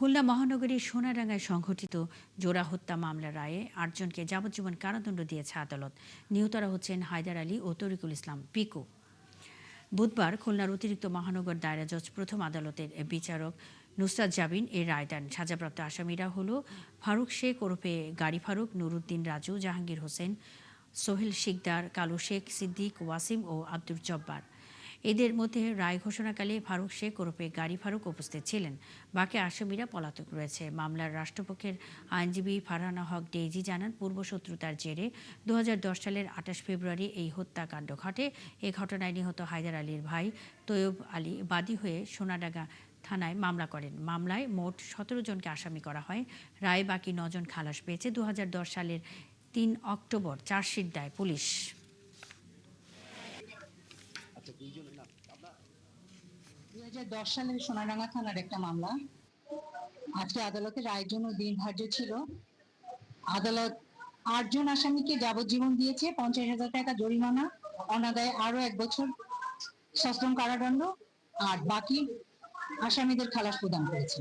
খুলনা মহানগরীর সোনাডাঙ্গায় সংঘটিত জোড়া হত্যা মামলার রায়ে ৮ জনকে যাবজ্জীবন কারাদণ্ড দিয়েছে আদালত। নিহতরা হচ্ছেন হায়দার আলী ও তরিকুল ইসলাম পিকু। বুধবার খুলনার অতিরিক্ত মহানগর দায়রা জজ প্রথম আদালতের বিচারক নুসরাত জাবিন এর রায় দেন। সাজাপ্রাপ্ত আসামিরা হল ফারুক শেখ ওরফে গাড়ি ফারুক, নুরুদ্দিন রাজু, জাহাঙ্গীর হোসেন, সোহেল শিকদার, কালু শেখ, সিদ্দিক, ওয়াসিম ও আব্দুল জব্বার। এদের মধ্যে রায় ঘোষণাকালে ফারুক শেখ ওরফে গাড়ি ফারুক উপস্থিত ছিলেন। বাকি আসামিরা পলাতক রয়েছে। মামলার রাষ্ট্রপক্ষের আইনজীবী ফারহানা হক ডেইজি জানান, পূর্বশত্রুতার জেরে ২০১০ সালের ২৮ ফেব্রুয়ারি এই হত্যাকাণ্ড ঘটে। এ ঘটনায় নিহত হায়দার আলীর ভাই তৈয়ব আলী বাদী হয়ে সোনাডাঙ্গা থানায় মামলা করেন। মামলায় মোট ১৭ জনকে আসামি করা হয়। রায়ে বাকি ৯ জন খালাস পেয়েছে। ২০১০ সালের ৩ অক্টোবর চার্জশিট দেয় পুলিশ। ২০১০ সালের সোনাডাঙ্গা থানার একটা মামলা। আজকে আদালতে রায়ের জন্য দিন ধার্য ছিল। আদালত ৮ জন আসামিকে যাবজ্জীবন দিয়েছে, ৫০,০০০ টাকা জরিমানা, অনাদায়ে আরো ১ বছর সশ্রম কারাদণ্ড, আর বাকি আসামিদের খালাস প্রদান করেছে।